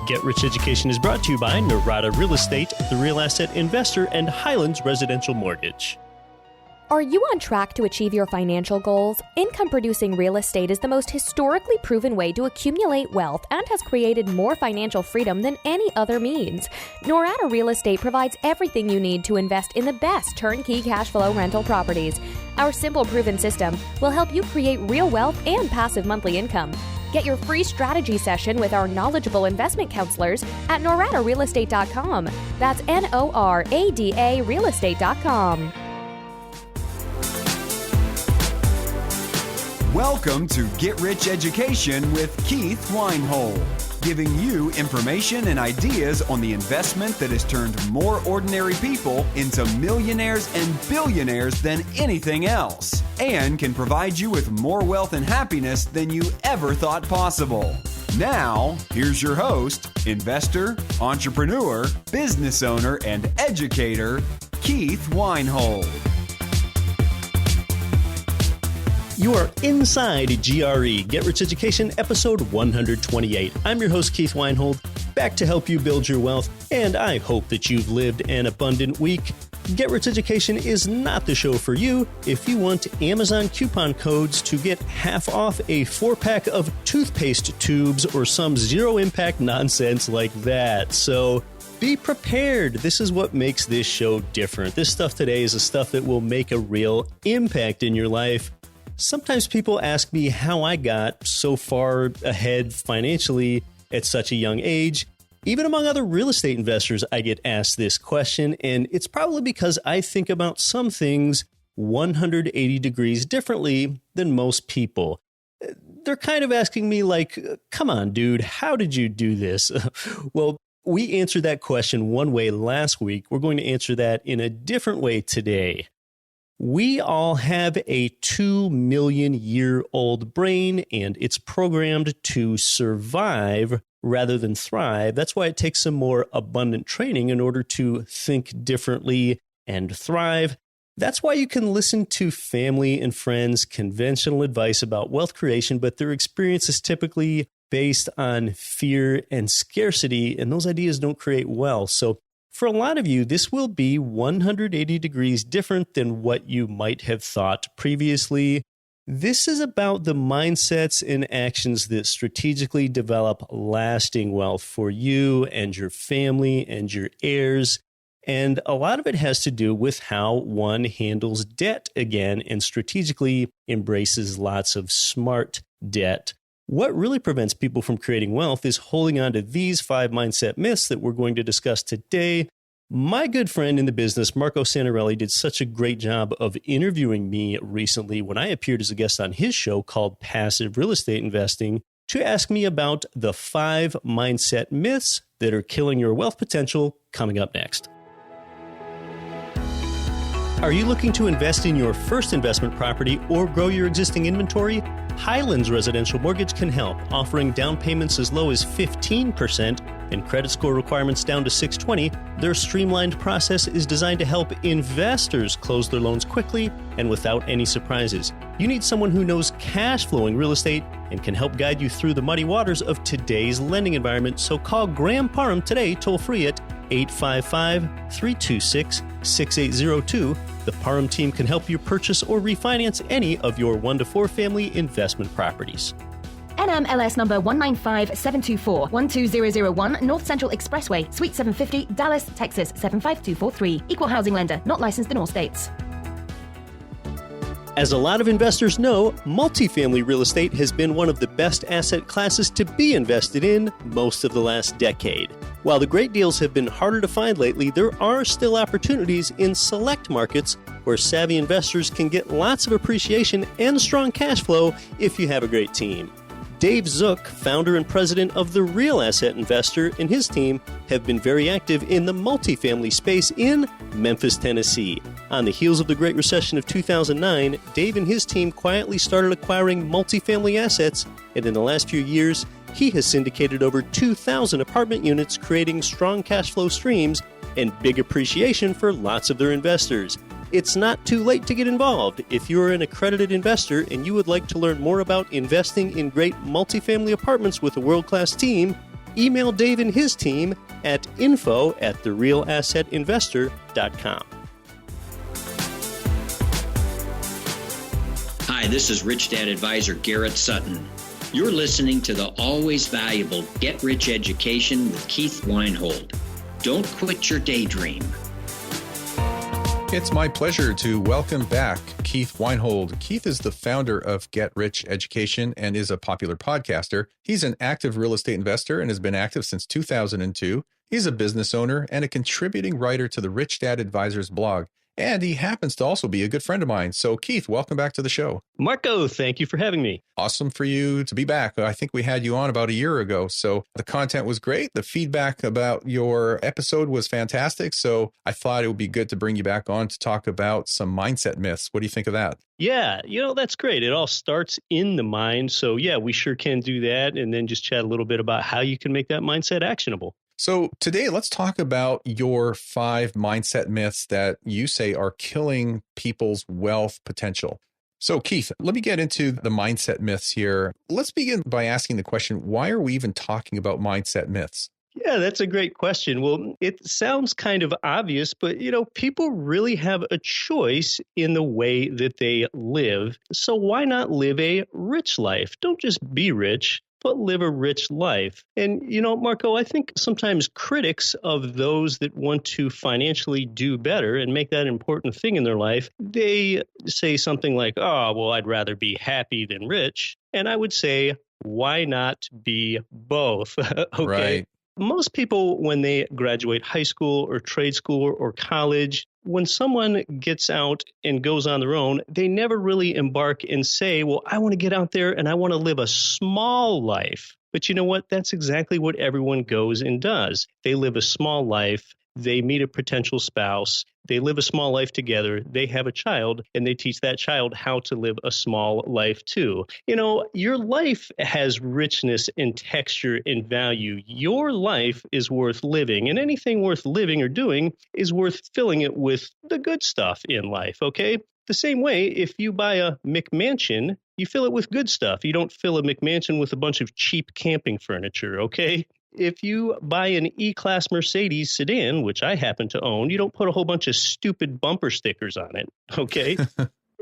Get Rich Education is brought to you by Norada Real Estate, the Real Asset Investor, and Highlands Residential Mortgage. Are you on track to achieve your financial goals? Income-producing real estate is the most historically proven way to accumulate wealth and has created more financial freedom than any other means. Norada Real Estate provides everything you need to invest in the best turnkey cash flow rental properties. Our simple, proven system will help you create real wealth and passive monthly income. Get your free strategy session with our knowledgeable investment counselors at noradarealestate.com. That's NORADA realestate.com. Welcome to Get Rich Education with Keith Weinhold, giving you information and ideas on the investment that has turned more ordinary people into millionaires and billionaires than anything else, and can provide you with more wealth and happiness than you ever thought possible. Now, here's your host, investor, entrepreneur, business owner, and educator, Keith Weinhold. You are inside GRE, Get Rich Education, episode 128. I'm your host, Keith Weinhold, back to help you build your wealth, and I hope that you've lived an abundant week. Get Rich Education is not the show for you if you want Amazon coupon codes to get half off a 4-pack of toothpaste tubes or some zero-impact nonsense like that. So be prepared. This is what makes this show different. This stuff today is the stuff that will make a real impact in your life. Sometimes people ask me how I got so far ahead financially at such a young age. Even among other real estate investors, I get asked this question, and it's probably because I think about some things 180 degrees differently than most people. They're kind of asking me like, come on, dude, how did you do this? Well, we answered that question one way last week. We're going to answer that in a different way today. We all have a 2-million-year-old brain, and it's programmed to survive rather than thrive. That's why it takes some more abundant training in order to think differently and thrive. That's why you can listen to family and friends' conventional advice about wealth creation, but their experience is typically based on fear and scarcity, and those ideas don't create wealth. So for a lot of you, this will be 180 degrees different than what you might have thought previously. This is about the mindsets and actions that strategically develop lasting wealth for you and your family and your heirs. And a lot of it has to do with how one handles debt again and strategically embraces lots of smart debt. What really prevents people from creating wealth is holding on to these 5 mindset myths that we're going to discuss today. My good friend in the business, Marco Santarelli, did such a great job of interviewing me recently when I appeared as a guest on his show called Passive Real Estate Investing to ask me about the 5 mindset myths that are killing your wealth potential coming up next. Are you looking to invest in your first investment property or grow your existing inventory? Highlands Residential Mortgage can help, offering down payments as low as 15% and credit score requirements down to 620. Their streamlined process is designed to help investors close their loans quickly and without any surprises. You need someone who knows cash flowing real estate and can help guide you through the muddy waters of today's lending environment. So call Graham Parham today, toll free at 855-326-6802. The Parham team can help you purchase or refinance any of your 1 to 4 family investment properties. NMLS number 195724, 12001 North Central Expressway, Suite 750, Dallas, Texas 75243. Equal housing lender, not licensed in all states. As a lot of investors know, multifamily real estate has been one of the best asset classes to be invested in most of the last decade. While the great deals have been harder to find lately, there are still opportunities in select markets where savvy investors can get lots of appreciation and strong cash flow if you have a great team. Dave Zook, founder and president of The Real Asset Investor, and his team have been very active in the multifamily space in Memphis, Tennessee. On the heels of the Great Recession of 2009, Dave and his team quietly started acquiring multifamily assets, and in the last few years, he has syndicated over 2,000 apartment units, creating strong cash flow streams and big appreciation for lots of their investors. It's not too late to get involved. If you're an accredited investor and you would like to learn more about investing in great multifamily apartments with a world-class team, email Dave and his team at info@therealassetinvestor.com. Hi, this is Rich Dad Advisor Garrett Sutton. You're listening to the always valuable Get Rich Education with Keith Weinhold. Don't quit your daydream. It's my pleasure to welcome back Keith Weinhold. Keith is the founder of Get Rich Education and is a popular podcaster. He's an active real estate investor and has been active since 2002. He's a business owner and a contributing writer to the Rich Dad Advisors blog. And he happens to also be a good friend of mine. So, Keith, welcome back to the show. Marco, thank you for having me. Awesome for you to be back. I think we had you on about a year ago. So the content was great. The feedback about your episode was fantastic. So I thought it would be good to bring you back on to talk about some mindset myths. What do you think of that? Yeah, that's great. It all starts in the mind. So yeah, we sure can do that. And then just chat a little bit about how you can make that mindset actionable. So today, let's talk about your 5 mindset myths that you say are killing people's wealth potential. So Keith, let me get into the mindset myths here. Let's begin by asking the question, why are we even talking about mindset myths? Yeah, that's a great question. Well, it sounds kind of obvious, but people really have a choice in the way that they live. So why not live a rich life? Don't just be rich, but live a rich life. And, Marco, I think sometimes critics of those that want to financially do better and make that an important thing in their life, they say something like, oh, well, I'd rather be happy than rich. And I would say, why not be both? Okay. Right. Most people, when they graduate high school or trade school or college, when someone gets out and goes on their own, they never really embark and say, well, I want to get out there and I want to live a small life. But you know what? That's exactly what everyone goes and does. They live a small life. They meet a potential spouse. They live a small life together. They have a child, and they teach that child how to live a small life too. Your life has richness and texture and value. Your life is worth living, and anything worth living or doing is worth filling it with the good stuff in life, okay? The same way, if you buy a McMansion, you fill it with good stuff. You don't fill a McMansion with a bunch of cheap camping furniture, okay? If you buy an E-Class Mercedes sedan, which I happen to own, you don't put a whole bunch of stupid bumper stickers on it, okay?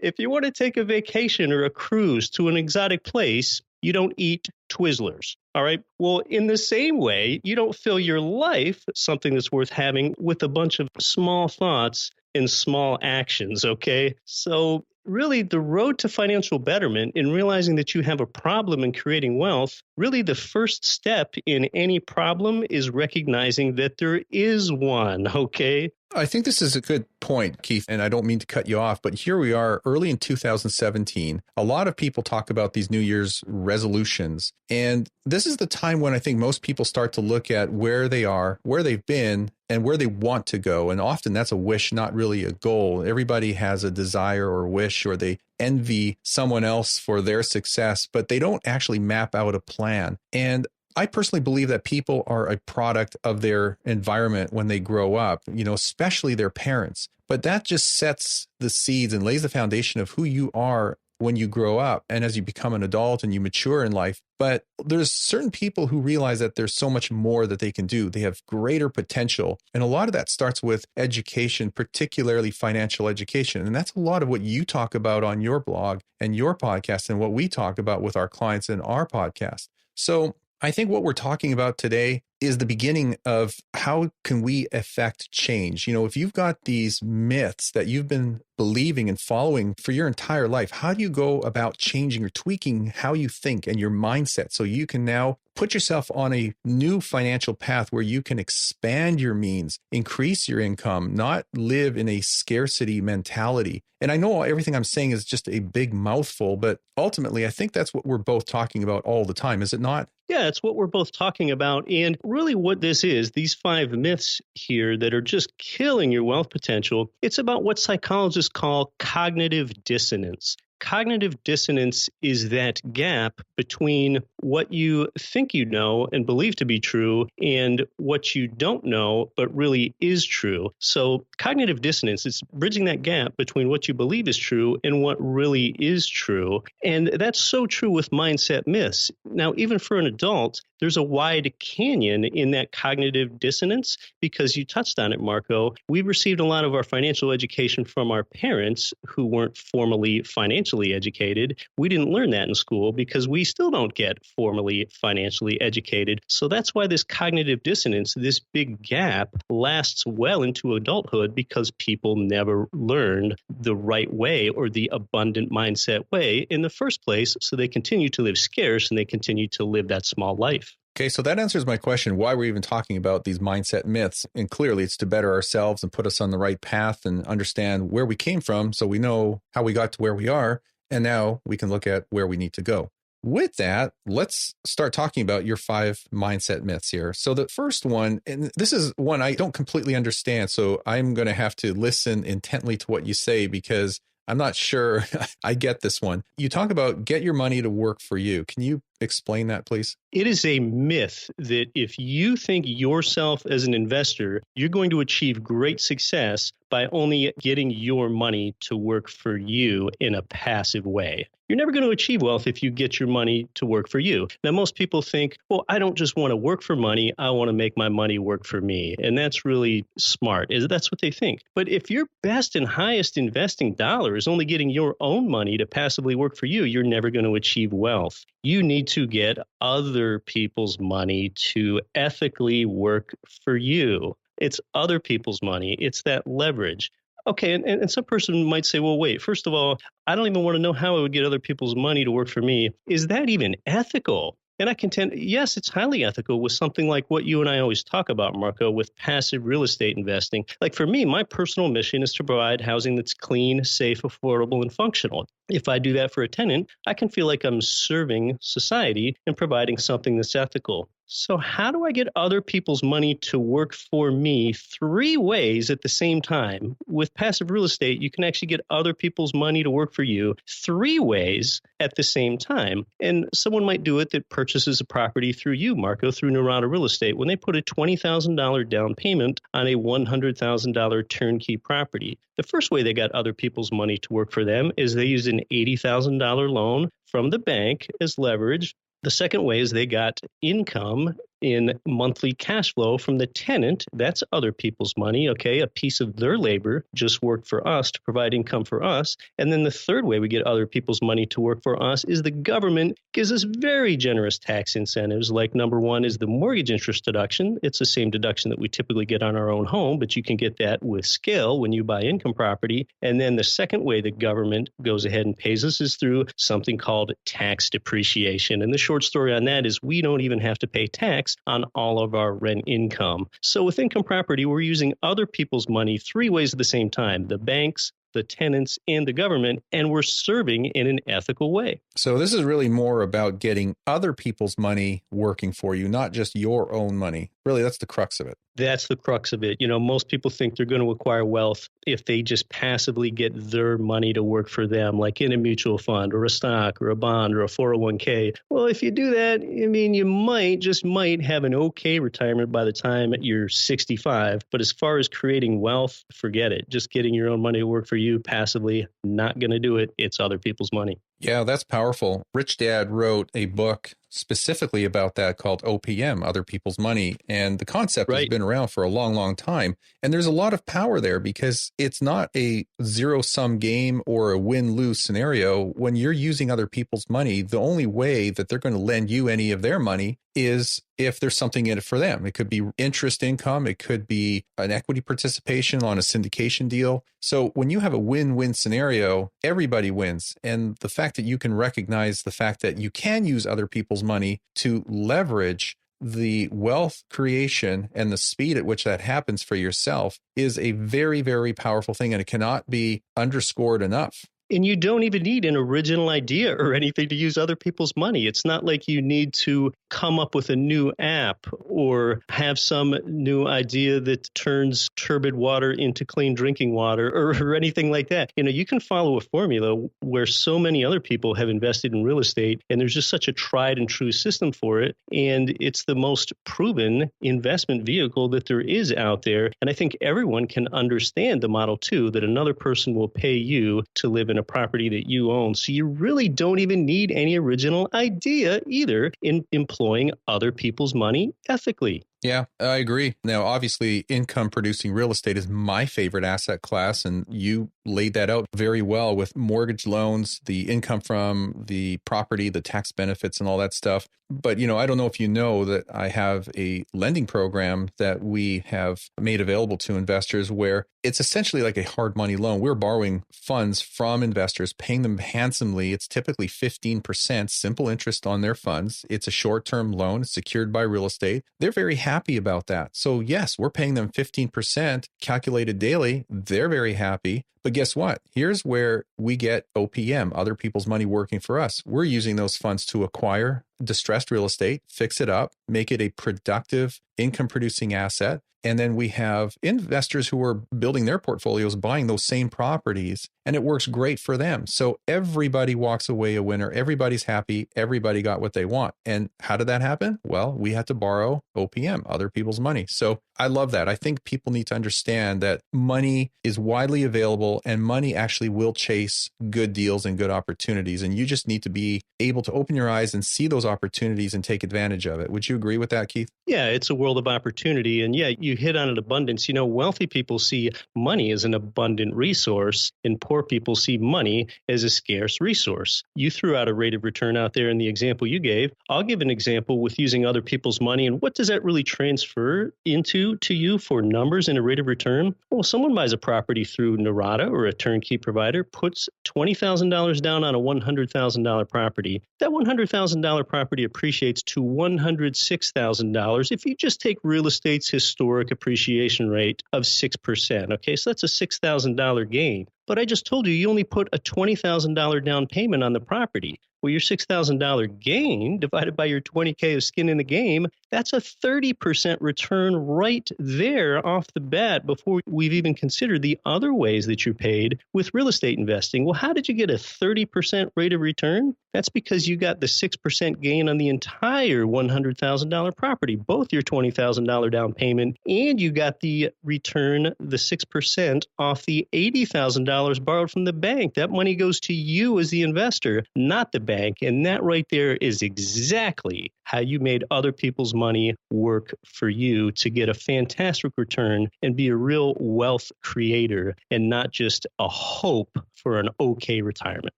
If you want to take a vacation or a cruise to an exotic place, you don't eat Twizzlers, all right? Well, in the same way, you don't fill your life, something that's worth having, with a bunch of small thoughts and small actions, okay? So really, the road to financial betterment in realizing that you have a problem in creating wealth, really the first step in any problem is recognizing that there is one, okay? I think this is a good point, Keith, and I don't mean to cut you off, but here we are early in 2017. A lot of people talk about these New Year's resolutions, and this is the time when I think most people start to look at where they are, where they've been, and where they want to go. And often that's a wish, not really a goal. Everybody has a desire or wish, or they envy someone else for their success, but they don't actually map out a plan. And I personally believe that people are a product of their environment when they grow up, especially their parents. But that just sets the seeds and lays the foundation of who you are when you grow up and as you become an adult and you mature in life. But there's certain people who realize that there's so much more that they can do. They have greater potential. And a lot of that starts with education, particularly financial education. And that's a lot of what you talk about on your blog and your podcast and what we talk about with our clients in our podcast. So I think what we're talking about today is the beginning of how can we affect change. If you've got these myths that you've been believing and following for your entire life, how do you go about changing or tweaking how you think and your mindset so you can now put yourself on a new financial path where you can expand your means, increase your income, not live in a scarcity mentality? And I know everything I'm saying is just a big mouthful, but ultimately, I think that's what we're both talking about all the time, is it not? Yeah, it's what we're both talking about. And really what this is, these 5 myths here that are just killing your wealth potential, it's about what psychologists call cognitive dissonance. Cognitive dissonance is that gap between what you think you know and believe to be true and what you don't know but really is true. So cognitive dissonance is bridging that gap between what you believe is true and what really is true. And that's so true with mindset myths. Now, even for an adult, there's a wide canyon in that cognitive dissonance because you touched on it, Marco. We've received a lot of our financial education from our parents who weren't formally financially educated. We didn't learn that in school because we still don't get formally financially educated. So that's why this cognitive dissonance, this big gap, lasts well into adulthood because people never learned the right way or the abundant mindset way in the first place. So they continue to live scarce and they continue to live that small life. Okay, so that answers my question, why we're even talking about these mindset myths. And clearly it's to better ourselves and put us on the right path and understand where we came from so we know how we got to where we are. And now we can look at where we need to go. With that, let's start talking about your 5 mindset myths here. So the first one, and this is one I don't completely understand, so I'm going to have to listen intently to what you say because I'm not sure I get this one. You talk about get your money to work for you. Can you explain that, please? It is a myth that if you think yourself as an investor, you're going to achieve great success by only getting your money to work for you in a passive way. You're never going to achieve wealth if you get your money to work for you. Now, most people think, well, I don't just want to work for money. I want to make my money work for me. And that's really smart. That's what they think. But if your best and highest investing dollar is only getting your own money to passively work for you, you're never going to achieve wealth. You need to get other people's money to ethically work for you. It's other people's money. It's that leverage. Okay, and some person might say, well, wait, first of all, I don't even want to know how I would get other people's money to work for me. Is that even ethical? And I contend, yes, it's highly ethical with something like what you and I always talk about, Marco, with passive real estate investing. Like for me, my personal mission is to provide housing that's clean, safe, affordable, and functional. If I do that for a tenant, I can feel like I'm serving society and providing something that's ethical. So how do I get other people's money to work for me 3 ways at the same time? With passive real estate, you can actually get other people's money to work for you 3 ways at the same time. And someone might do it that purchases a property through you, Marco, through Norada Real Estate, when they put a $20,000 down payment on a $100,000 turnkey property. The first way they got other people's money to work for them is they used an $80,000 loan from the bank as leverage. The second way is they got income in monthly cash flow from the tenant. That's other people's money, okay? A piece of their labor just worked for us to provide income for us. And then the third way we get other people's money to work for us is the government gives us very generous tax incentives. Like number 1 is the mortgage interest deduction. It's the same deduction that we typically get on our own home, but you can get that with scale when you buy income property. And then the second way the government goes ahead and pays us is through something called tax depreciation. And the short story on that is we don't even have to pay tax on all of our rent income. So with income property, we're using other people's money 3 ways at the same time: the banks, the tenants, and the government, and we're serving in an ethical way. So this is really more about getting other people's money working for you, not just your own money. Really, that's the crux of it. That's the crux of it. You know, most people think they're going to acquire wealth if they just passively get their money to work for them, like in a mutual fund or a stock or a bond or a 401k. Well, if you do that, I mean, you might have an okay retirement by the time you're 65. But as far as creating wealth, forget it. Just getting your own money to work for you passively, not going to do it. It's other people's money. Yeah, that's powerful. Rich Dad wrote a book specifically about that called OPM, Other People's Money. And the concept has been around for a long, long time. And there's a lot of power there because it's not a zero-sum game or a win-lose scenario. When you're using other people's money, the only way that they're going to lend you any of their money is if there's something in it for them. It could be interest income. It could be an equity participation on a syndication deal. So when you have a win-win scenario, everybody wins. And the fact that you can recognize the fact that you can use other people's money to leverage the wealth creation and the speed at which that happens for yourself is a very, very powerful thing. And it cannot be underscored enough. And you don't even need an original idea or anything to use other people's money. It's not like you need to come up with a new app or have some new idea that turns turbid water into clean drinking water or anything like that. You know, you can follow a formula where so many other people have invested in real estate, and there's just such a tried and true system for it. And it's the most proven investment vehicle that there is out there. And I think everyone can understand the model too, that another person will pay you to live in a property that you own. So you really don't even need any original idea either in employing other people's money ethically. Yeah, I agree. Now, obviously, income producing real estate is my favorite asset class, and you laid that out very well with mortgage loans, the income from the property, the tax benefits, and all that stuff. But, I don't know if you know that I have a lending program that we have made available to investors where it's essentially like a hard money loan. We're borrowing funds from investors, paying them handsomely. It's typically 15% simple interest on their funds. It's a short-term loan secured by real estate. They're very happy about that. So yes, we're paying them 15% calculated daily. They're very happy. But guess what? Here's where we get OPM, other people's money working for us. We're using those funds to acquire distressed real estate, fix it up, make it a productive income producing asset. And then we have investors who are building their portfolios, buying those same properties, and it works great for them. So everybody walks away a winner. Everybody's happy. Everybody got what they want. And how did that happen? Well, we had to borrow OPM, other people's money. So I love that. I think people need to understand that money is widely available and money actually will chase good deals and good opportunities. And you just need to be able to open your eyes and see those opportunities and take advantage of it. Would you agree with that, Keith? Yeah, it's a world of opportunity. And yeah, you hit on an abundance. Wealthy people see money as an abundant resource and poor people see money as a scarce resource. You threw out a rate of return out there in the example you gave. I'll give an example with using other people's money. And what does that really transfer into to you for numbers and a rate of return? Well, someone buys a property through Narada or a turnkey provider, puts $20,000 down on a $100,000 property. That $100,000 property appreciates to $106,000 if you just take real estate's historic appreciation rate of 6%. Okay, so that's a $6,000 gain. But I just told you, you only put a $20,000 down payment on the property. Well, your $6,000 gain divided by your $20K of skin in the game, that's a 30% return right there off the bat before we've even considered the other ways that you're paid with real estate investing. Well, how did you get a 30% rate of return? That's because you got the 6% gain on the entire $100,000 property, both your $20,000 down payment, and you got the return, the 6% off the $80,000 borrowed from the bank. That money goes to you as the investor, not the bank. And that right there is exactly how you made other people's money work for you to get a fantastic return and be a real wealth creator and not just a hope for an okay retirement.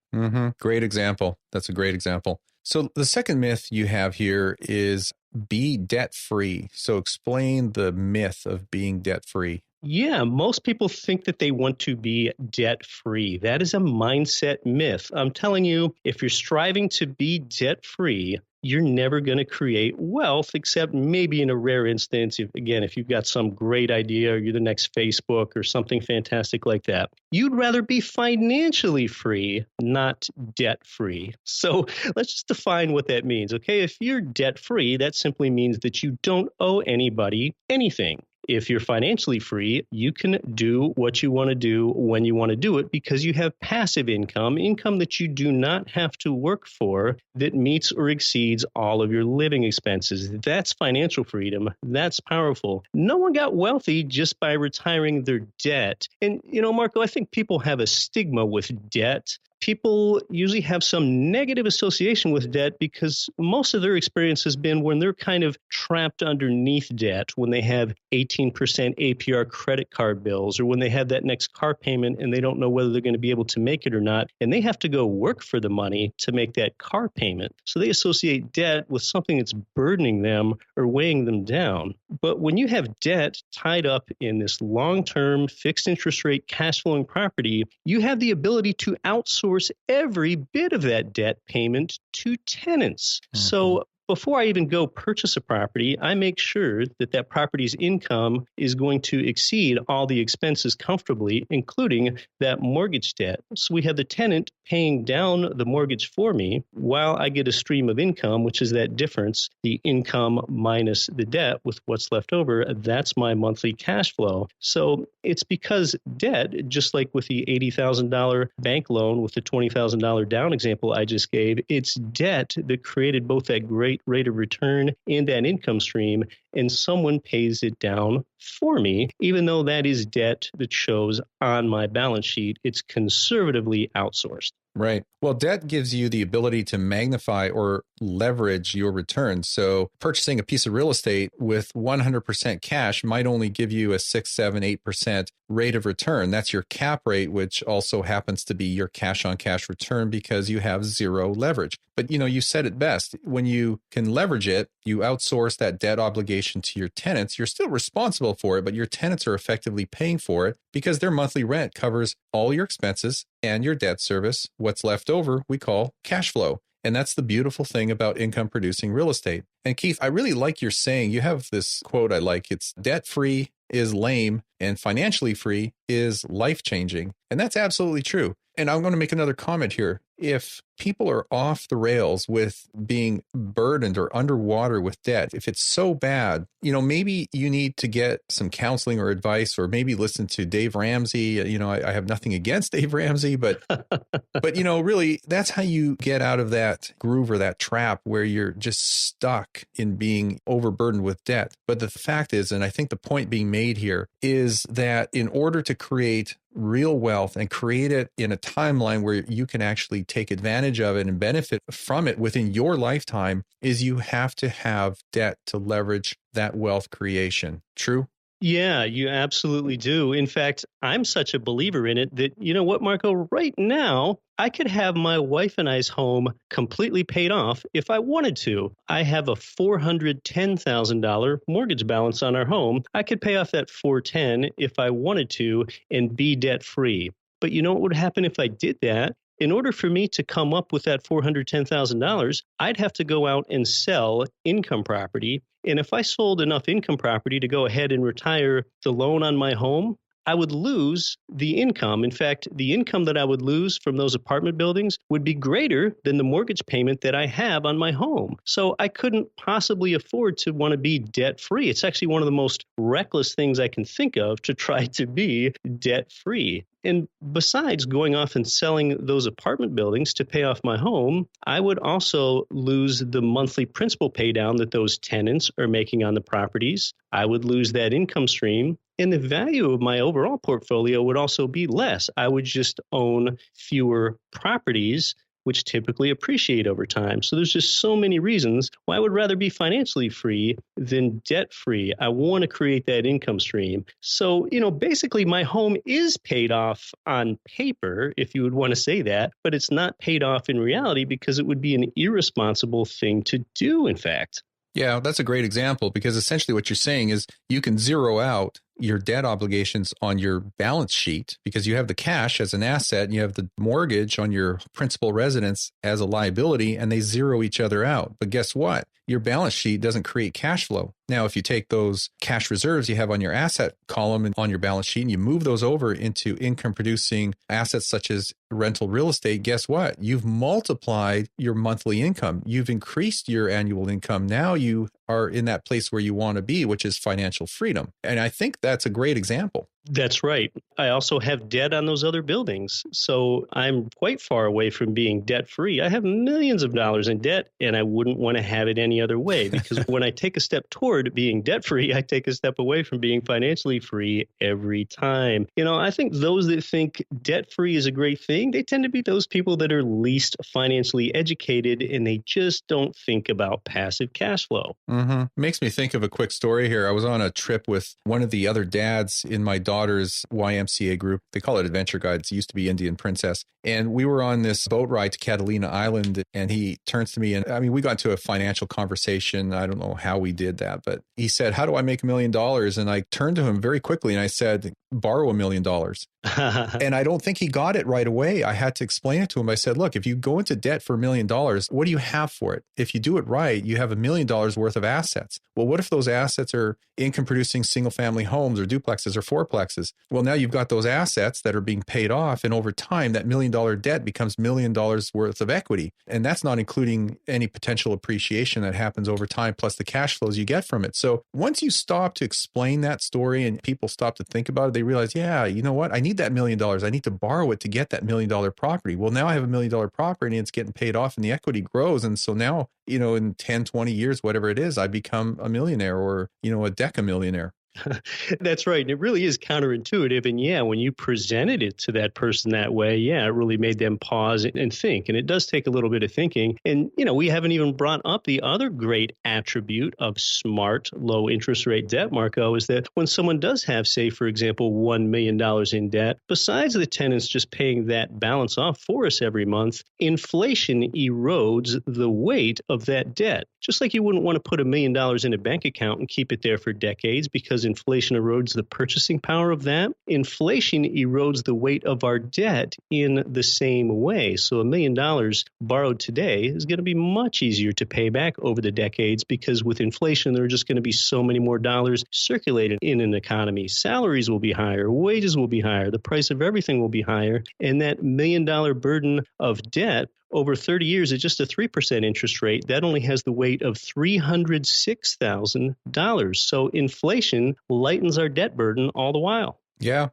Mm-hmm. Great example. That's a great example. So the second myth you have here is be debt free. So explain the myth of being debt free. Yeah, most people think that they want to be debt-free. That is a mindset myth. I'm telling you, if you're striving to be debt-free, you're never going to create wealth, except maybe in a rare instance, if you've got some great idea or you're the next Facebook or something fantastic like that. You'd rather be financially free, not debt-free. So let's just define what that means, okay? If you're debt-free, that simply means that you don't owe anybody anything. If you're financially free, you can do what you want to do when you want to do it because you have passive income that you do not have to work for that meets or exceeds all of your living expenses. That's financial freedom. That's powerful. No one got wealthy just by retiring their debt. And, Marco, I think people have a stigma with debt. People usually have some negative association with debt because most of their experience has been when they're kind of trapped underneath debt, when they have 18% APR credit card bills, or when they have that next car payment and they don't know whether they're going to be able to make it or not, and they have to go work for the money to make that car payment. So they associate debt with something that's burdening them or weighing them down. But when you have debt tied up in this long-term fixed interest rate cash flowing property, you have the ability to outsource every bit of that debt payment to tenants. Mm-hmm. So before I even go purchase a property, I make sure that that property's income is going to exceed all the expenses comfortably, including that mortgage debt. So we have the tenant paying down the mortgage for me while I get a stream of income, which is that difference, the income minus the debt with what's left over. That's my monthly cash flow. So it's because debt, just like with the $80,000 bank loan with the $20,000 down example I just gave, it's debt that created both that great rate of return in that income stream, and someone pays it down for me, even though that is debt that shows on my balance sheet. It's conservatively outsourced. Right. Well, debt gives you the ability to magnify or leverage your returns. So purchasing a piece of real estate with 100% cash might only give you a 6, 7, 8% rate of return. That's your cap rate, which also happens to be your cash on cash return because you have zero leverage. But you said it best. When you can leverage it, you outsource that debt obligation to your tenants. You're still responsible for it, but your tenants are effectively paying for it because their monthly rent covers all your expenses and your debt service. What's left over, we call cash flow. And that's the beautiful thing about income producing real estate. And Keith, I really like your saying. You have this quote I like. It's debt free is lame and financially free is life changing. And that's absolutely true. And I'm going to make another comment here. If people are off the rails with being burdened or underwater with debt, if it's so bad, maybe you need to get some counseling or advice, or maybe listen to Dave Ramsey. I have nothing against Dave Ramsey, but really that's how you get out of that groove or that trap where you're just stuck in being overburdened with debt. But the fact is, and I think the point being made here is that in order to create real wealth and create it in a timeline where you can actually take advantage of it and benefit from it within your lifetime, is you have to have debt to leverage that wealth creation. True? Yeah, you absolutely do. In fact, I'm such a believer in it that, you know what, Marco, right now, I could have my wife and I's home completely paid off if I wanted to. I have a $410,000 mortgage balance on our home. I could pay off that $410,000 if I wanted to and be debt free. But you know what would happen if I did that? In order for me to come up with that $410,000, I'd have to go out and sell income property. And if I sold enough income property to go ahead and retire the loan on my home, I would lose the income. In fact, the income that I would lose from those apartment buildings would be greater than the mortgage payment that I have on my home. So I couldn't possibly afford to want to be debt free. It's actually one of the most reckless things I can think of to try to be debt free. And besides going off and selling those apartment buildings to pay off my home, I would also lose the monthly principal pay down that those tenants are making on the properties. I would lose that income stream. And the value of my overall portfolio would also be less. I would just own fewer properties, which typically appreciate over time. So there's just so many reasons why I would rather be financially free than debt free. I want to create that income stream. So, basically my home is paid off on paper, if you would want to say that, but it's not paid off in reality because it would be an irresponsible thing to do, in fact. Yeah, that's a great example because essentially what you're saying is you can zero out your debt obligations on your balance sheet because you have the cash as an asset and you have the mortgage on your principal residence as a liability, and they zero each other out. But guess what? Your balance sheet doesn't create cash flow. Now, if you take those cash reserves you have on your asset column and on your balance sheet and you move those over into income producing assets such as rental real estate, guess what? You've multiplied your monthly income. You've increased your annual income. Now you are in that place where you want to be, which is financial freedom. And I think that's a great example. That's right. I also have debt on those other buildings. So I'm quite far away from being debt free. I have millions of dollars in debt, and I wouldn't want to have it any other way because when I take a step toward being debt free, I take a step away from being financially free every time. I think those that think debt free is a great thing, they tend to be those people that are least financially educated and they just don't think about passive cash flow. Mm-hmm. Makes me think of a quick story here. I was on a trip with one of the other dads in my daughter's YMCA group. They call it Adventure Guides. It used to be Indian Princess. And we were on this boat ride to Catalina Island, and he turns to me and we got into a financial conversation. I don't know how we did that, but he said, "How do I make $1 million?" And I turned to him very quickly and I said, "Borrow $1 million." And I don't think he got it right away. I had to explain it to him. I said, "Look, if you go into debt for $1 million, what do you have for it? If you do it right, you have $1 million worth of assets. Well, what if those assets are income producing single family homes or duplexes or fourplexes? complexes. Well, now you've got those assets that are being paid off. And over time, that $1 million debt becomes $1 million worth of equity. And that's not including any potential appreciation that happens over time, plus the cash flows you get from it. So once you stop to explain that story and people stop to think about it, they realize, yeah, you know what? I need that $1 million. I need to borrow it to get that $1 million property. Well, now I have $1 million property and it's getting paid off and the equity grows. And so now, in 10, 20 years, whatever it is, I become a millionaire or, a decamillionaire. That's right. It really is counterintuitive. And yeah, when you presented it to that person that way, yeah, it really made them pause and think. And it does take a little bit of thinking. And, we haven't even brought up the other great attribute of smart, low interest rate debt, Marco, is that when someone does have, say, for example, $1 million in debt, besides the tenants just paying that balance off for us every month, inflation erodes the weight of that debt. Just like you wouldn't want to put $1 million in a bank account and keep it there for decades because inflation erodes the purchasing power of that. Inflation erodes the weight of our debt in the same way. So $1 million borrowed today is going to be much easier to pay back over the decades because with inflation, there are just going to be so many more dollars circulated in an economy. Salaries will be higher, wages will be higher, the price of everything will be higher. And that $1 million burden of debt over 30 years at just a 3% interest rate, that only has the weight of $306,000. So inflation lightens our debt burden all the while. Yeah.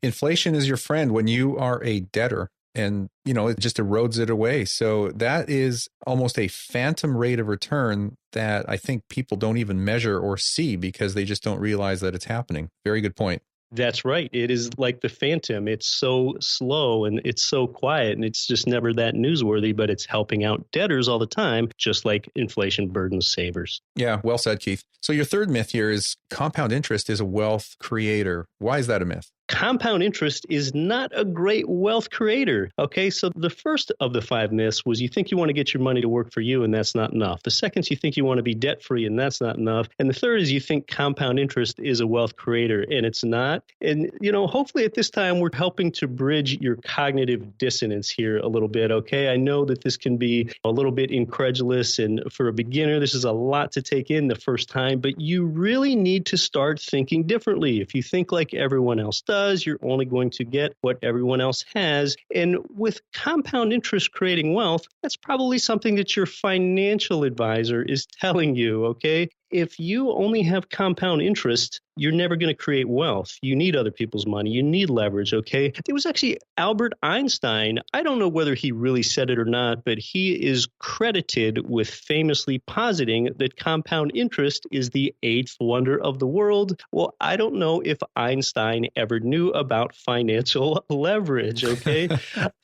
Inflation is your friend when you are a debtor. And, it just erodes it away. So that is almost a phantom rate of return that I think people don't even measure or see because they just don't realize that it's happening. Very good point. That's right. It is like the phantom. It's so slow and it's so quiet and it's just never that newsworthy, but it's helping out debtors all the time, just like inflation burdens savers. Yeah, well said, Keith. So your third myth here is compound interest is a wealth creator. Why is that a myth? Compound interest is not a great wealth creator. Okay, so the first of the 5 myths was you think you want to get your money to work for you and that's not enough. The second is you think you want to be debt free and that's not enough. And the third is you think compound interest is a wealth creator and it's not. And, hopefully at this time we're helping to bridge your cognitive dissonance here a little bit. Okay, I know that this can be a little bit incredulous and for a beginner, this is a lot to take in the first time, but you really need to start thinking differently. If you think like everyone else does, you're only going to get what everyone else has. And with compound interest creating wealth, that's probably something that your financial advisor is telling you, okay? If you only have compound interest, you're never going to create wealth. You need other people's money. You need leverage, okay? It was actually Albert Einstein. I don't know whether he really said it or not, but he is credited with famously positing that compound interest is the 8th wonder of the world. Well, I don't know if Einstein ever knew about financial leverage, okay?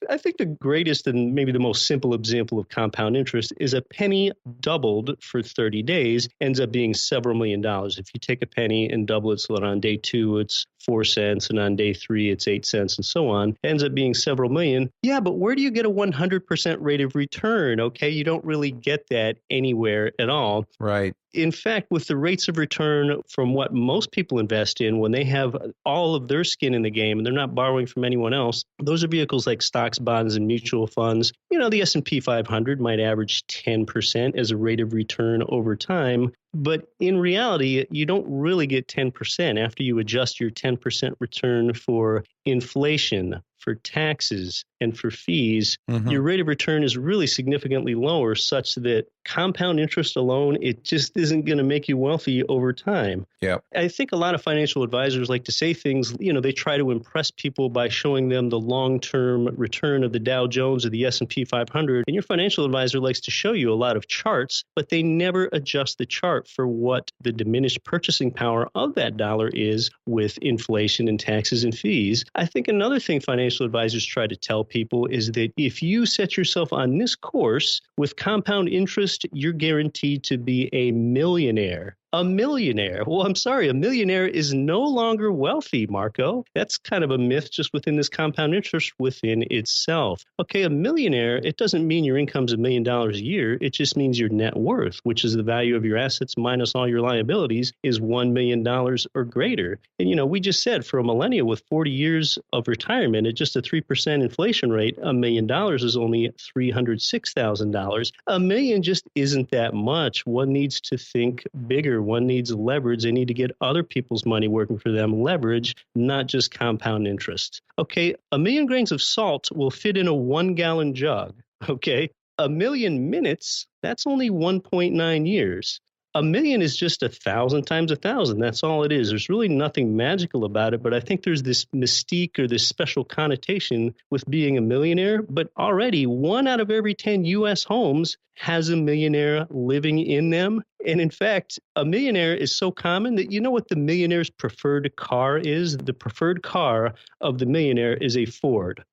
I think the greatest and maybe the most simple example of compound interest is a penny doubled for 30 days ends up being several $1 million. If you take a penny and double it so that on day 2 it's 4 cents and on day 3 it's 8 cents and so on, it ends up being several million. Yeah, but where do you get a 100% rate of return? Okay, you don't really get that anywhere at all. Right. In fact, with the rates of return from what most people invest in when they have all of their skin in the game and they're not borrowing from anyone else, those are vehicles like stocks, bonds, and mutual funds. The S&P 500 might average 10% as a rate of return over time. But in reality, you don't really get 10% after you adjust your 10% return for inflation, for taxes, and for fees. Mm-hmm. Your rate of return is really significantly lower such that compound interest alone, it just isn't going to make you wealthy over time. Yeah. I think a lot of financial advisors like to say things, they try to impress people by showing them the long-term return of the Dow Jones or the S&P 500. And your financial advisor likes to show you a lot of charts, but they never adjust the chart for what the diminished purchasing power of that dollar is with inflation and taxes and fees. I think another thing financial advisors try to tell people is that if you set yourself on this course with compound interest, you're guaranteed to be a millionaire. A millionaire. Well, I'm sorry, a millionaire is no longer wealthy, Marco. That's kind of a myth just within this compound interest within itself. Okay, a millionaire, it doesn't mean your income's $1 million a year. It just means your net worth, which is the value of your assets minus all your liabilities, is $1 million or greater. And, we just said for a millennial with 40 years of retirement at just a 3% inflation rate, $1 million is only $306,000. $1 million just isn't that much. One needs to think bigger One needs leverage. They need to get other people's money working for them. Leverage, not just compound interest. Okay, 1,000,000 grains of salt will fit in a 1-gallon jug. Okay, 1,000,000 minutes, that's only 1.9 years. 1,000,000 is just 1,000 times 1,000. That's all it is. There's really nothing magical about it, but I think there's this mystique or this special connotation with being a millionaire. But already 1 out of every 10 U.S. homes has a millionaire living in them. And in fact, a millionaire is so common that you know what the millionaire's preferred car is? The preferred car of the millionaire is a Ford.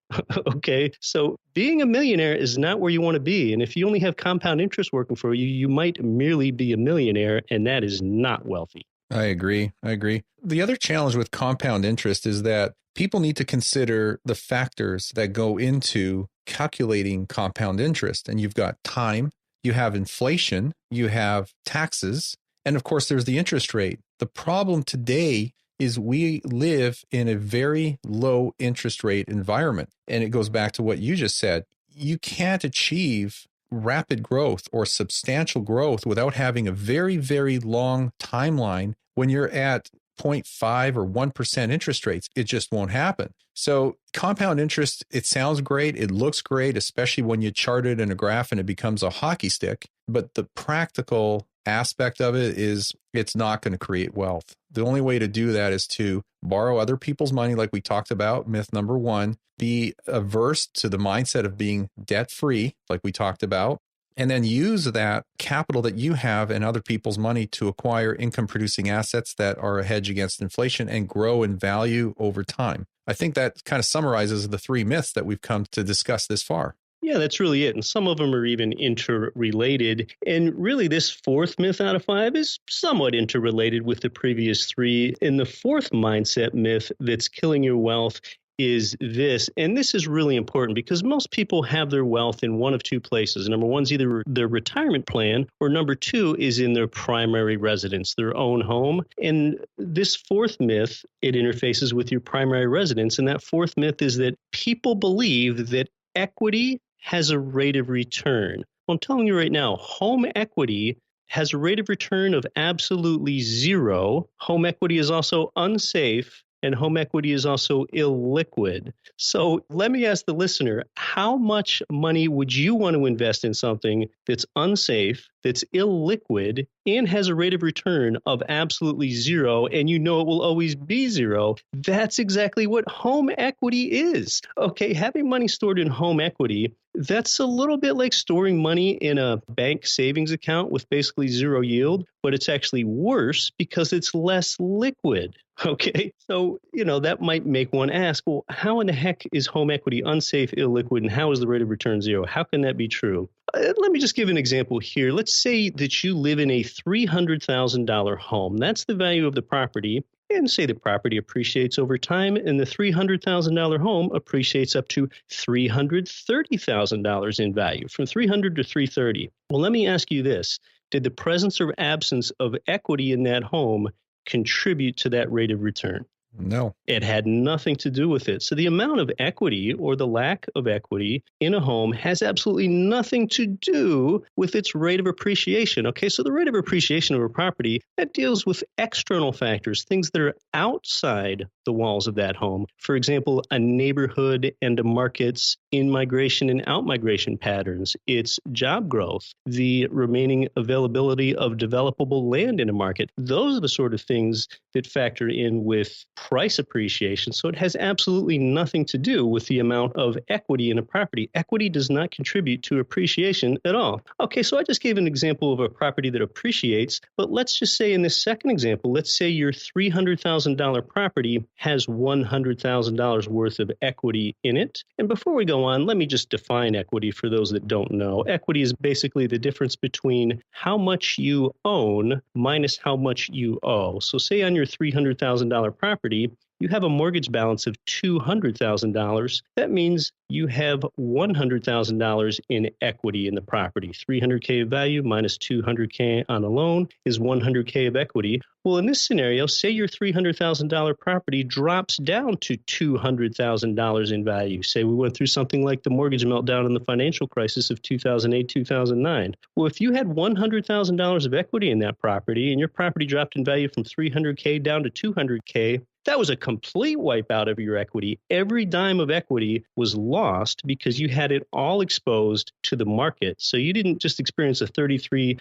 Okay, so being a millionaire is not where you want to be. And if you only have compound interest working for you, you might merely be a millionaire, and that is not wealthy. I agree. The other challenge with compound interest is that people need to consider the factors that go into calculating compound interest. And you've got time, you have inflation, you have taxes, and of course, there's the interest rate. The problem today is we live in a very low interest rate environment. And it goes back to what you just said. You can't achieve rapid growth or substantial growth without having a very, very long timeline. When you're at 0.5 or 1% interest rates, it just won't happen. So compound interest, it sounds great. It looks great, especially when you chart it in a graph and it becomes a hockey stick. But the practical aspect of it is it's not going to create wealth. The only way to do that is to borrow other people's money, like we talked about, myth number 1, be averse to the mindset of being debt-free, like we talked about, and then use that capital that you have and other people's money to acquire income-producing assets that are a hedge against inflation and grow in value over time. I think that kind of summarizes the 3 myths that we've come to discuss this far. Yeah, that's really it. And some of them are even interrelated. And really, this 4th myth out of 5 is somewhat interrelated with the previous 3. And the 4th mindset myth that's killing your wealth is this. And this is really important because most people have their wealth in one of 2 places. Number 1 is either their retirement plan, or number 2 is in their primary residence, their own home. And this 4th myth, it interfaces with your primary residence. And that 4th myth is that people believe that equity has a rate of return. Well, I'm telling you right now, home equity has a rate of return of absolutely 0. Home equity is also unsafe, and home equity is also illiquid. So let me ask the listener, how much money would you want to invest in something that's unsafe, that's illiquid, and has a rate of return of absolutely 0, and you know it will always be 0? That's exactly what home equity is. Okay, having money stored in home equity, that's a little bit like storing money in a bank savings account with basically 0 yield, but it's actually worse because it's less liquid. Okay, so, that might make one ask, well, how in the heck is home equity unsafe, illiquid, and how is the rate of return 0? How can that be true? Let me just give an example here. Let's say that you live in a $300,000 home. That's the value of the property. And say the property appreciates over time, and the $300,000 home appreciates up to $330,000 in value, from $300,000 to $330,000. Well, let me ask you this. Did the presence or absence of equity in that home contribute to that rate of return? No. It had nothing to do with it. So the amount of equity or the lack of equity in a home has absolutely nothing to do with its rate of appreciation. Okay, so the rate of appreciation of a property, that deals with external factors, things that are outside the walls of that home. For example, a neighborhood and a market's in-migration and out-migration patterns, its job growth, the remaining availability of developable land in a market. Those are the sort of things that factor in with price appreciation. So it has absolutely nothing to do with the amount of equity in a property. Equity does not contribute to appreciation at all. Okay, so I just gave an example of a property that appreciates, but let's just say in this second example, let's say your $300,000 property has $100,000 worth of equity in it. And before we go on, let me just define equity for those that don't know. Equity is basically the difference between how much you own minus how much you owe. So say on your $300,000 property, you have a mortgage balance of $200,000. That means you have $100,000 in equity in the property. $300K of value minus $200K on a loan is $100K of equity. Well, in this scenario, say your $300,000 property drops down to $200,000 in value. Say we went through something like the mortgage meltdown in the financial crisis of 2008, 2009. Well, if you had $100,000 of equity in that property and your property dropped in value from $300K down to $200K, that was a complete wipeout of your equity. Every dime of equity was lost because you had it all exposed to the market. So you didn't just experience a 33%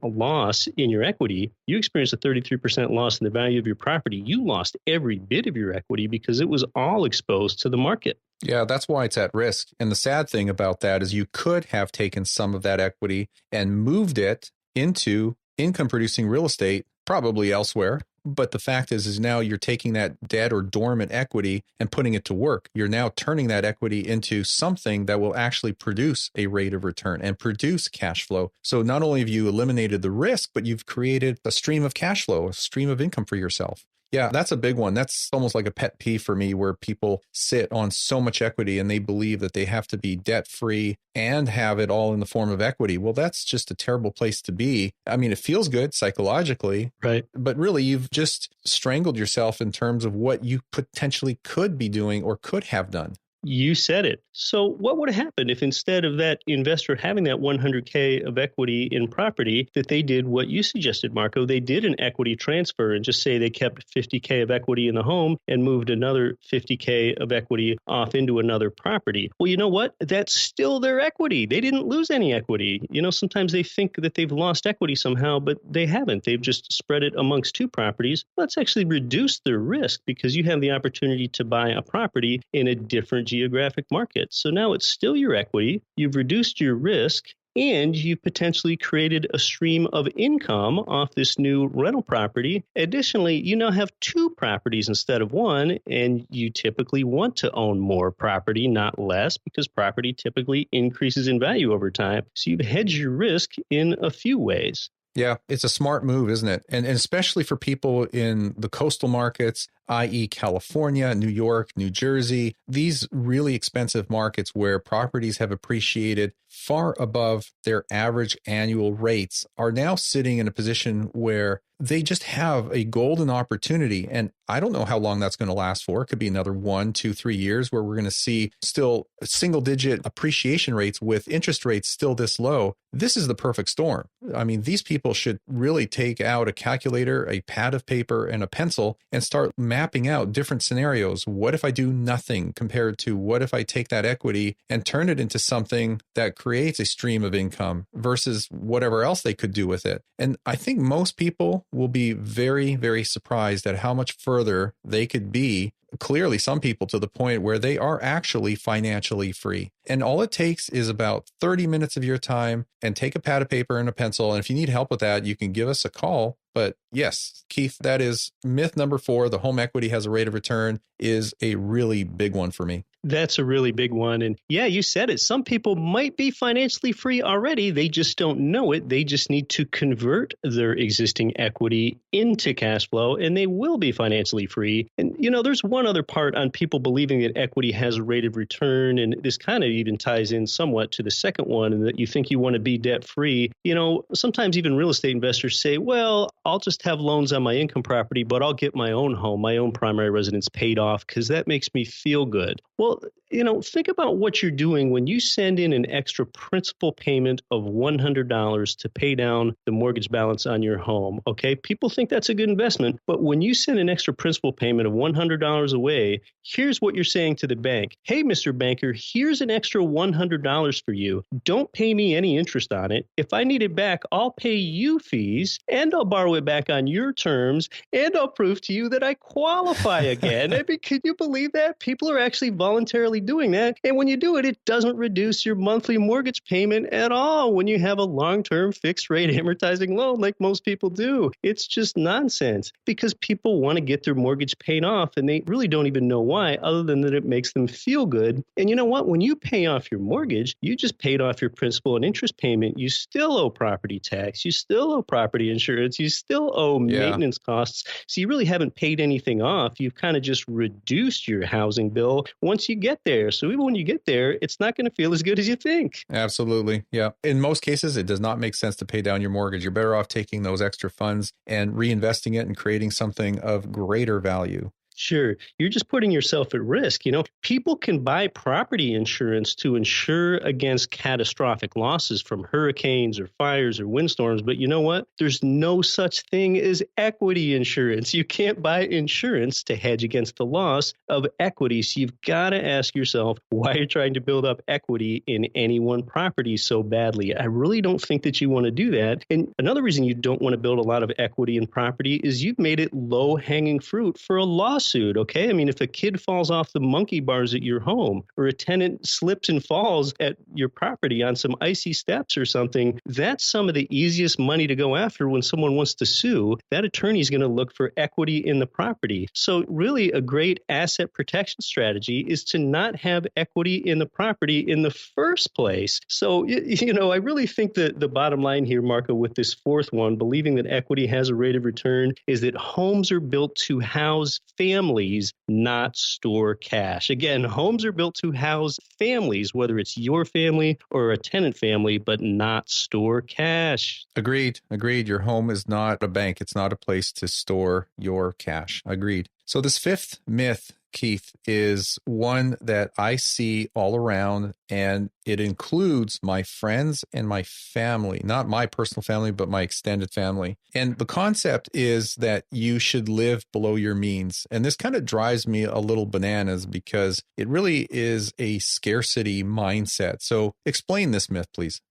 loss in your equity. You experienced a 33% loss in the value of your property. You lost every bit of your equity because it was all exposed to the market. Yeah, that's why it's at risk. And the sad thing about that is you could have taken some of that equity and moved it into income-producing real estate, probably elsewhere. But the fact is now you're taking that dead or dormant equity and putting it to work. You're now turning that equity into something that will actually produce a rate of return and produce cash flow. So not only have you eliminated the risk, but you've created a stream of cash flow, a stream of income for yourself. Yeah, that's a big one. That's almost like a pet peeve for me, where people sit on so much equity and they believe that they have to be debt free and have it all in the form of equity. Well, that's just a terrible place to be. I mean, it feels good psychologically, right? But really, you've just strangled yourself in terms of what you potentially could be doing or could have done. You said it. So what would have happened if instead of that investor having that $100K of equity in property, that they did what you suggested, Marco? They did an equity transfer and just say they kept $50K of equity in the home and moved another $50K of equity off into another property. Well, you know what? That's still their equity. They didn't lose any equity. You know, sometimes they think that they've lost equity somehow, but they haven't. They've just spread it amongst two properties. Let's actually reduce their risk because you have the opportunity to buy a property in a different geographic market. So now it's still your equity. You've reduced your risk, and you've potentially created a stream of income off this new rental property. Additionally, you now have two properties instead of one, and you typically want to own more property, not less, because property typically increases in value over time. So you've hedged your risk in a few ways. Yeah, it's a smart move, isn't it? And especially for people in the coastal markets, i.e. California, New York, New Jersey, these really expensive markets where properties have appreciated far above their average annual rates are now sitting in a position where they just have a golden opportunity. And I don't know how long that's going to last for. It could be another 1, 2, 3 years where we're going to see still single digit appreciation rates with interest rates still this low. This is the perfect storm. I mean, these people should really take out a calculator, a pad of paper, and a pencil and start mapping out different scenarios. What if I do nothing compared to what if I take that equity and turn it into something that creates a stream of income versus whatever else they could do with it? And I think most people will be very, very surprised at how much further they could be. Clearly, some people to the point where they are actually financially free. And all it takes is about 30 minutes of your time, and take a pad of paper and a pencil. And if you need help with that, you can give us a call. But yes, Keith, that is myth number 4. The home equity has a rate of return is a really big one for me. That's a really big one. And yeah, you said it. Some people might be financially free already. They just don't know it. They just need to convert their existing equity into cash flow, and they will be financially free. And, you know, there's one other part on people believing that equity has a rate of return. And this kind of even ties in somewhat to the second one, and that you think you want to be debt free. You know, sometimes even real estate investors say, well, I'll just have loans on my income property, but I'll get my own home, my own primary residence paid off because that makes me feel good. Well, you know, think about what you're doing when you send in an extra principal payment of $100 to pay down the mortgage balance on your home. Okay, people think that's a good investment, but when you send an extra principal payment of $100 away, here's what you're saying to the bank. Hey, Mr. Banker, here's an extra $100 for you. Don't pay me any interest on it. If I need it back, I'll pay you fees, and I'll borrow it back on your terms, and I'll prove to you that I qualify again. I mean, can you believe that? People are actually volunteering voluntarily doing that. And when you do it, it doesn't reduce your monthly mortgage payment at all when you have a long-term fixed rate amortizing loan like most people do. It's just nonsense because people want to get their mortgage paid off and they really don't even know why, other than that it makes them feel good. And you know what? When you pay off your mortgage, you just paid off your principal and interest payment. You still owe property tax. You still owe property insurance. You still owe maintenance costs. So you really haven't paid anything off. You've kind of just reduced your housing bill once you get there. So even when you get there, it's not going to feel as good as you think. Absolutely. Yeah. In most cases, it does not make sense to pay down your mortgage. You're better off taking those extra funds and reinvesting it and creating something of greater value. Sure. You're just putting yourself at risk. People can buy property insurance to insure against catastrophic losses from hurricanes or fires or windstorms. But you know what? There's no such thing as equity insurance. You can't buy insurance to hedge against the loss of equity. So you've got to ask yourself why you're trying to build up equity in any one property so badly. I really don't think that you want to do that. And another reason you don't want to build a lot of equity in property is you've made it low-hanging fruit for a lawsuit. Okay. I mean, if a kid falls off the monkey bars at your home or a tenant slips and falls at your property on some icy steps or something, that's some of the easiest money to go after when someone wants to sue. That attorney is going to look for equity in the property. So really a great asset protection strategy is to not have equity in the property in the first place. So, I really think that the bottom line here, Marco, with this fourth one, believing that equity has a rate of return, is that homes are built to house families, not store cash. Again, homes are built to house families, whether it's your family or a tenant family, but not store cash. Agreed. Your home is not a bank. It's not a place to store your cash. Agreed. So this fifth myth, Keith, is one that I see all around, and it includes my friends and my family, not my personal family, but my extended family. And the concept is that you should live below your means. And this kind of drives me a little bananas because it really is a scarcity mindset. So explain this myth, please.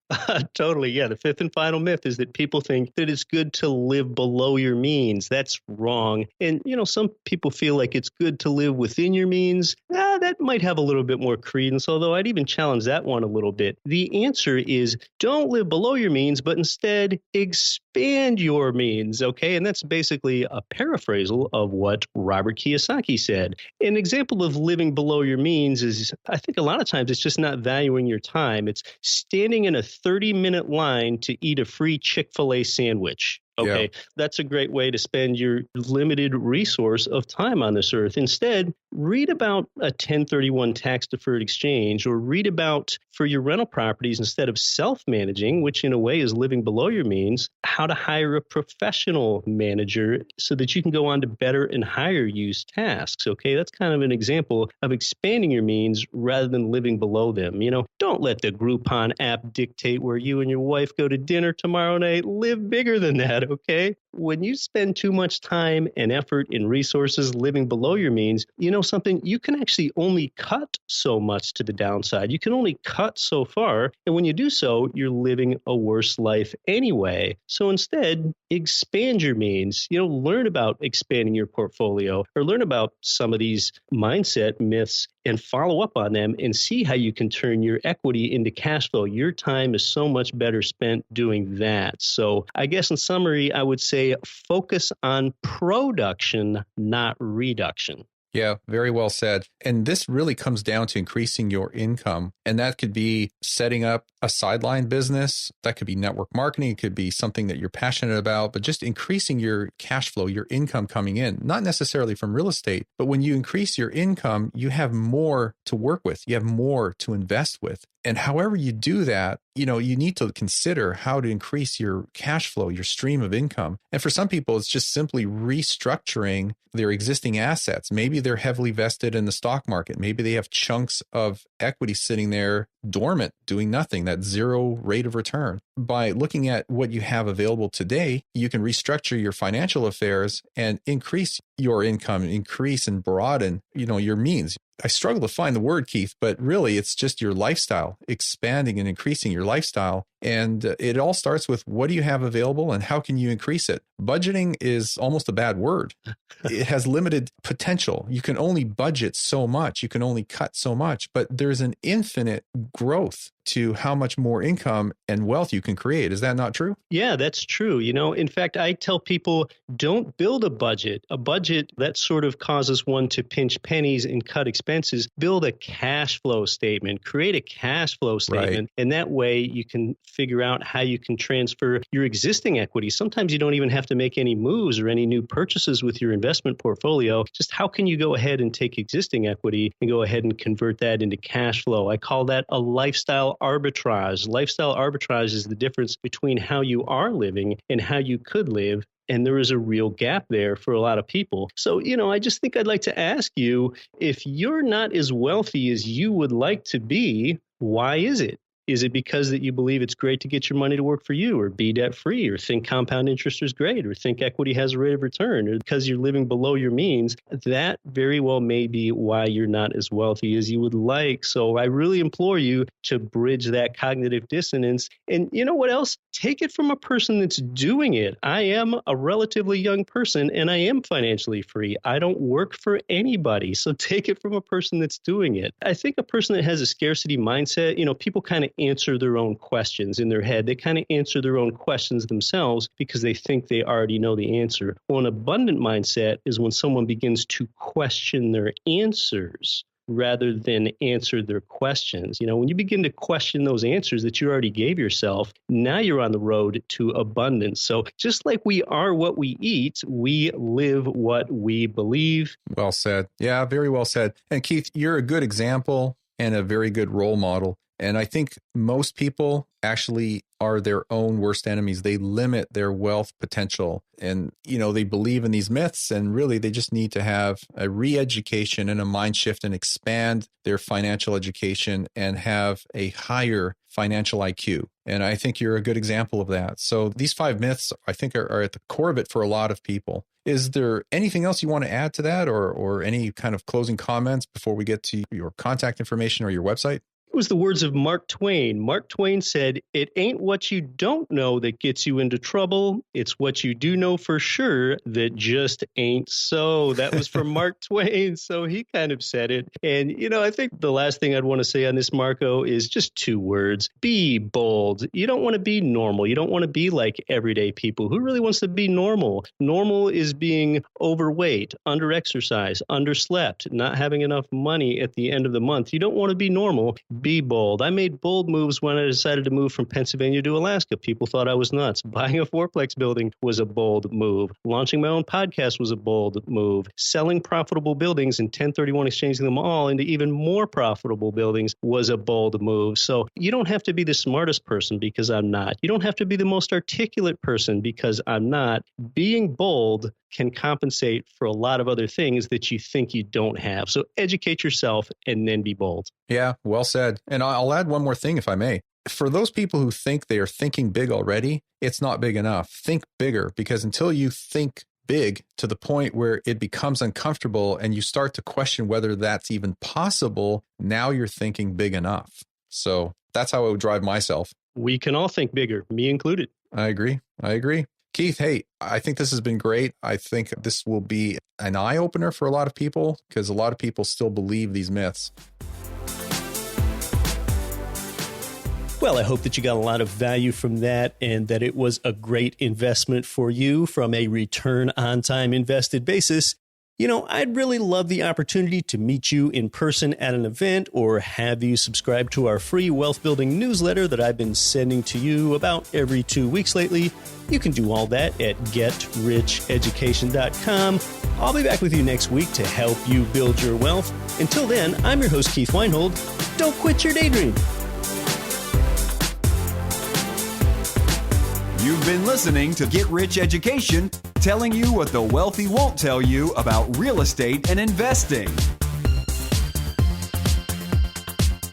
Totally. Yeah. The fifth and final myth is that people think that it's good to live below your means. That's wrong. And, some people feel like it's good to live within your means. That might have a little bit more credence, although I'd even challenge that one a little bit. The answer is don't live below your means, but instead expand your means. Okay. And that's basically a paraphrasal of what Robert Kiyosaki said. An example of living below your means is, I think a lot of times it's just not valuing your time. It's standing in a 30-minute line to eat a free Chick-fil-A sandwich. Okay, That's a great way to spend your limited resource of time on this earth. Instead, read about a 1031 tax-deferred exchange, or read about, for your rental properties, instead of self-managing, which in a way is living below your means, how to hire a professional manager so that you can go on to better and higher use tasks. Okay, that's kind of an example of expanding your means rather than living below them. Don't let the Groupon app dictate where you and your wife go to dinner tomorrow night. Live bigger than that. Okay. When you spend too much time and effort and resources living below your means, something, you can actually only cut so much to the downside. You can only cut so far. And when you do so, you're living a worse life anyway. So instead, expand your means, learn about expanding your portfolio, or learn about some of these mindset myths and follow up on them and see how you can turn your equity into cash flow. Your time is so much better spent doing that. So I guess in summary, I would say focus on production, not reduction. Yeah, very well said. And this really comes down to increasing your income. And that could be setting up a sideline business. That could be network marketing. It could be something that you're passionate about, but just increasing your cash flow, your income coming in, not necessarily from real estate, but when you increase your income, you have more to work with. You have more to invest with. And however you do that, you need to consider how to increase your cash flow, your stream of income. And for some people, it's just simply restructuring their existing assets. Maybe they're heavily vested in the stock market. Maybe they have chunks of equity sitting there dormant, doing nothing, that zero rate of return. By looking at what you have available today, you can restructure your financial affairs and increase your income, increase and broaden, your means. I struggle to find the word, Keith, but really it's just your lifestyle, expanding and increasing your lifestyle. And it all starts with, what do you have available and how can you increase it? Budgeting is almost a bad word. It has limited potential. You can only budget so much. You can only cut so much, but there's an infinite growth to how much more income and wealth you can create. Is that not true? Yeah, that's true. In fact, I tell people, don't build a budget. A budget that sort of causes one to pinch pennies and cut expenses. Build a cash flow statement, create a cash flow statement. Right. And that way you can figure out how you can transfer your existing equity. Sometimes you don't even have to make any moves or any new purchases with your investment portfolio. Just how can you go ahead and take existing equity and go ahead and convert that into cash flow? I call that a lifestyle arbitrage. Lifestyle arbitrage is the difference between how you are living and how you could live. And there is a real gap there for a lot of people. So, I just think I'd like to ask you, if you're not as wealthy as you would like to be, why is it? Is it because that you believe it's great to get your money to work for you, or be debt free, or think compound interest is great, or think equity has a rate of return, or because you're living below your means? That very well may be why you're not as wealthy as you would like. So I really implore you to bridge that cognitive dissonance. And you know what else? Take it from a person that's doing it. I am a relatively young person and I am financially free. I don't work for anybody. So take it from a person that's doing it. I think a person that has a scarcity mindset, people kind of answer their own questions in their head. They kind of answer their own questions themselves because they think they already know the answer. Well, an abundant mindset is when someone begins to question their answers rather than answer their questions. When you begin to question those answers that you already gave yourself, now you're on the road to abundance. So just like we are what we eat, we live what we believe. Well said. Yeah, very well said. And Keith, you're a good example and a very good role model. And I think most people actually are their own worst enemies. They limit their wealth potential and, they believe in these myths, and really they just need to have a re-education and a mind shift and expand their financial education and have a higher financial IQ. And I think you're a good example of that. So these 5 myths, I think, are at the core of it for a lot of people. Is there anything else you want to add to that, or any kind of closing comments before we get to your contact information or your website? It was the words of Mark Twain. Mark Twain said, "It ain't what you don't know that gets you into trouble. It's what you do know for sure that just ain't so." That was from Mark Twain. So he kind of said it. And, I think the last thing I'd want to say on this, Marco, is just 2 words. Be bold. You don't want to be normal. You don't want to be like everyday people. Who really wants to be normal? Normal is being overweight, underexercised, underslept, not having enough money at the end of the month. You don't want to be normal. Be bold. I made bold moves when I decided to move from Pennsylvania to Alaska. People thought I was nuts. Buying a 4-plex building was a bold move. Launching my own podcast was a bold move. Selling profitable buildings and 1031 exchanging them all into even more profitable buildings was a bold move. So you don't have to be the smartest person because I'm not. You don't have to be the most articulate person because I'm not. Being bold can compensate for a lot of other things that you think you don't have. So educate yourself and then be bold. Yeah, well said. And I'll add one more thing, if I may. For those people who think they are thinking big already, it's not big enough. Think bigger, because until you think big to the point where it becomes uncomfortable and you start to question whether that's even possible, now you're thinking big enough. So that's how I would drive myself. We can all think bigger, me included. I agree. Keith, hey, I think this has been great. I think this will be an eye-opener for a lot of people because a lot of people still believe these myths. Well, I hope that you got a lot of value from that and that it was a great investment for you from a return on time invested basis. I'd really love the opportunity to meet you in person at an event or have you subscribe to our free wealth building newsletter that I've been sending to you about every 2 weeks lately. You can do all that at GetRichEducation.com. I'll be back with you next week to help you build your wealth. Until then, I'm your host, Keith Weinhold. Don't quit your daydream. You've been listening to Get Rich Education, telling you what the wealthy won't tell you about real estate and investing.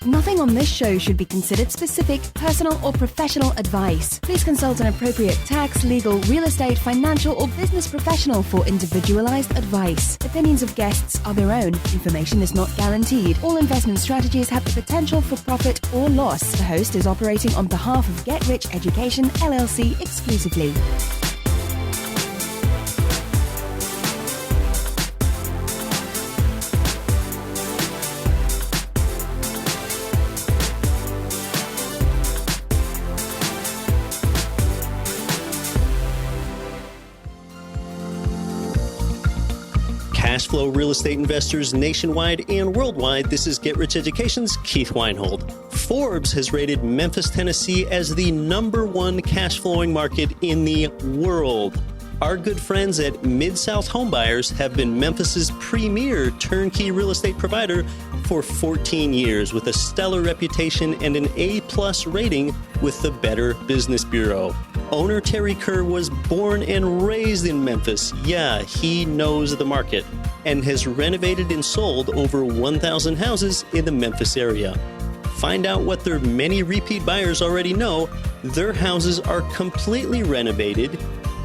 Nothing on this show should be considered specific, personal, or professional advice. Please consult an appropriate tax, legal, real estate, financial, or business professional for individualized advice. Opinions of guests are their own. Information is not guaranteed. All investment strategies have the potential for profit or loss. The host is operating on behalf of Get Rich Education, LLC exclusively. Cash flow real estate investors nationwide and worldwide, this is Get Rich Education's Keith Weinhold. Forbes has rated Memphis, Tennessee as the #1 cash flowing market in the world. Our good friends at Mid-South Homebuyers have been Memphis's premier turnkey real estate provider for 14 years with a stellar reputation and an A+ rating with the Better Business Bureau. Owner Terry Kerr was born and raised in Memphis. Yeah, he knows the market and has renovated and sold over 1,000 houses in the Memphis area. Find out what their many repeat buyers already know. Their houses are completely renovated,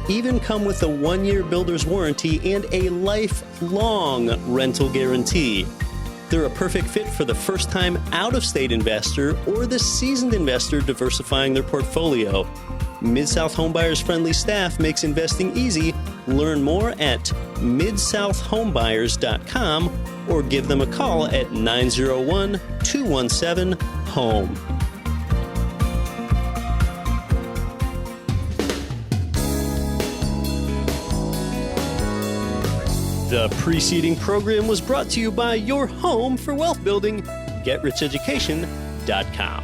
even come with a 1-year builder's warranty and a lifelong rental guarantee. They're a perfect fit for the first-time out-of-state investor or the seasoned investor diversifying their portfolio. Mid-South Homebuyers' friendly staff makes investing easy. Learn more at midsouthhomebuyers.com or give them a call at 901-217-HOME. The preceding program was brought to you by your home for wealth building, GetRichEducation.com.